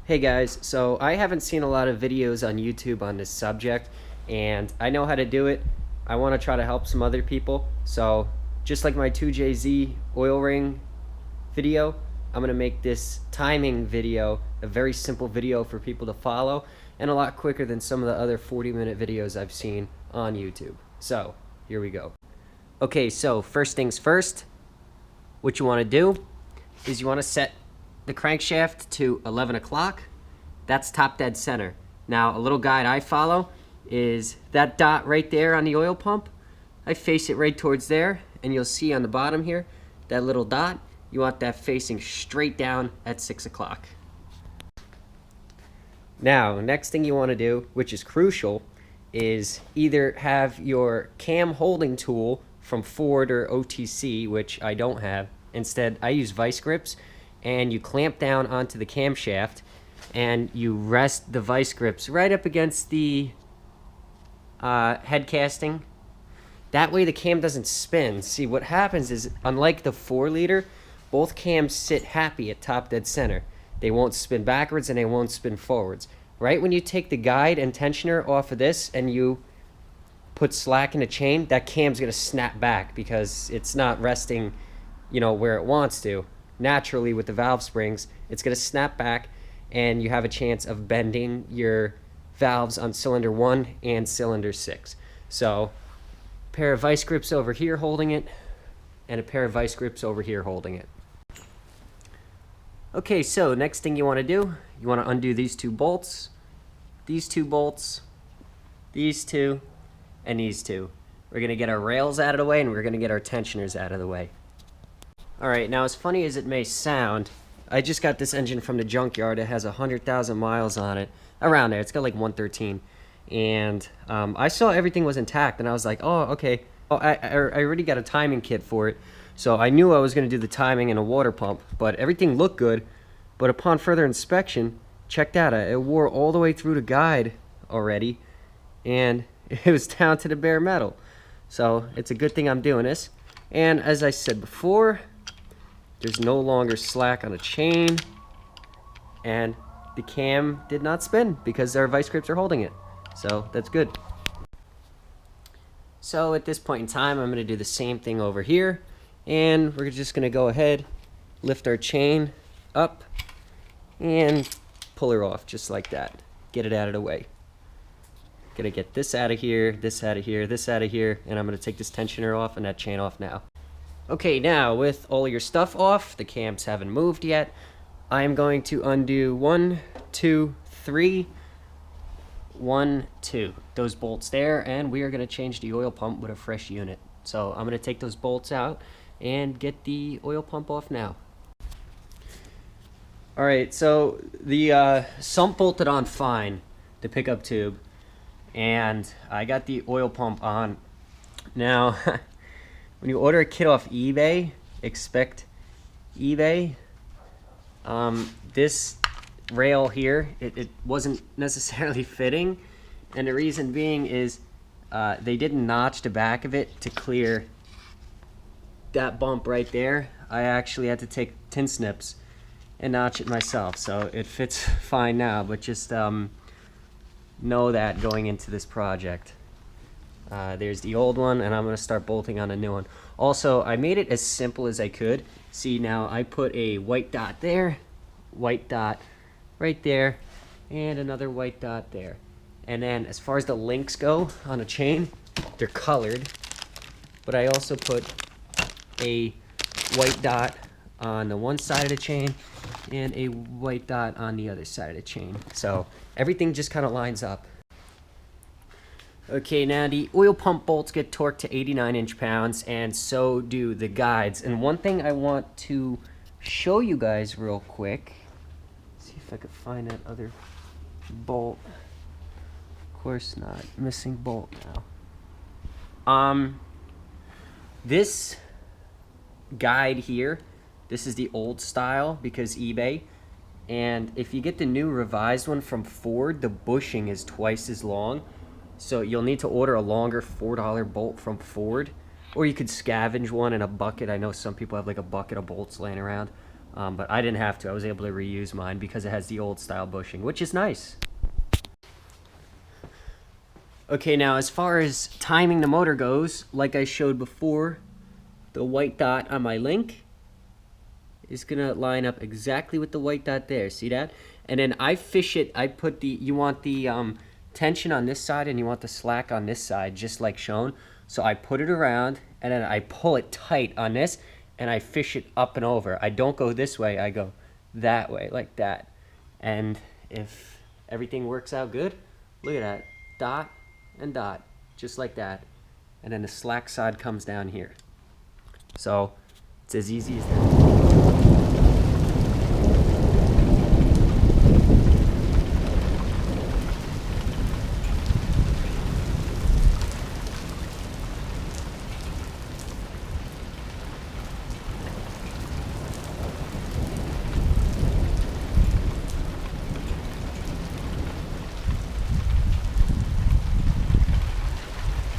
Hey guys, so I haven't seen a lot of videos on YouTube on this subject, and I know how to do it. I want to try to help some other people. So just like my 2JZ oil ring video, I'm going to make this timing video a very simple video for people to follow and a lot quicker than some of the other 40-minute videos I've seen on YouTube. So here we go. Okay, so first things first, what you want to do is you want to set the crankshaft to 11 o'clock. That's top dead center. Now, a little guide I follow is that dot right there on the oil pump. I face it right towards there, and you'll see on the bottom here, that little dot, you want that facing straight down at 6 o'clock. Now, next thing you want to do, which is crucial, is either have your cam holding tool from Ford or OTC, which I don't have. Instead, I use vice grips, and you clamp down onto the camshaft and you rest the vice grips right up against the head casting. That way the cam doesn't spin. See, what happens is, unlike the 4-liter, both cams sit happy at top dead center. They won't spin backwards and they won't spin forwards. Right when you take the guide and tensioner off of this and you put slack in the chain, that cam's going to snap back because it's not resting, where it wants to. Naturally, with the valve springs, it's going to snap back and you have a chance of bending your valves on cylinder 1 and cylinder 6. So a pair of vice grips over here holding it and a pair of vice grips over here holding it. Okay, so next thing you want to do, you want to undo these two bolts, these two bolts, these two, and these two. We're going to get our rails out of the way and we're going to get our tensioners out of the way. Alright, now as funny as it may sound, I just got this engine from the junkyard. It has 100,000 miles on it. Around there. It's got like 113. And I saw everything was intact and I was like, oh, okay. Oh, I already got a timing kit for it. So I knew I was going to do the timing and a water pump. But everything looked good. But upon further inspection, check that out. It wore all the way through the guide already. And it was down to the bare metal. So it's a good thing I'm doing this. And as I said before, there's no longer slack on the chain, and the cam did not spin because our vice grips are holding it. So that's good. So at this point in time, I'm going to do the same thing over here, and we're just going to go ahead, lift our chain up, and pull her off just like that. Get it out of the way. Gonna get this out of here, this out of here, this out of here, and I'm going to take this tensioner off and that chain off now. Okay, now with all your stuff off, the cams haven't moved yet, I am going to undo 1, 2, 3, 1, 2. Those bolts there, and we are going to change the oil pump with a fresh unit. So I'm going to take those bolts out and get the oil pump off now. Alright, so the sump bolted on fine, the pickup tube, and I got the oil pump on. Now, when you order a kit off eBay, expect eBay. This rail here, it wasn't necessarily fitting, and the reason being is they didn't notch the back of it to clear that bump right there. I actually had to take tin snips and notch it myself, so it fits fine now, but just know that going into this project. There's the old one, and I'm going to start bolting on a new one. Also, I made it as simple as I could. See, now I put a white dot there, white dot right there, and another white dot there. And then as far as the links go on a chain, they're colored. But I also put a white dot on the one side of the chain and a white dot on the other side of the chain. So everything just kind of lines up. Okay, now the oil pump bolts get torqued to 89 inch-pounds, and so do the guides. And one thing I want to show you guys real quick, see if I could find that other bolt. Of course not, missing bolt now. This guide here, this is the old style because eBay. And if you get the new revised one from Ford, the bushing is twice as long. So you'll need to order a longer $4 bolt from Ford, or you could scavenge one in a bucket. I know some people have like a bucket of bolts laying around. But I didn't have to. I was able to reuse mine because it has the old style bushing, which is nice. Okay, now as far as timing the motor goes, like I showed before, the white dot on my link is gonna line up exactly with the white dot there. See that? And then I fish it. I put you want the tension on this side and you want the slack on this side, just like shown. So I put it around and then I pull it tight on this and I fish it up and over. I don't go this way, I go that way, like that. And if everything works out good, look at that, dot and dot, just like that. And then the slack side comes down here. So it's as easy as that.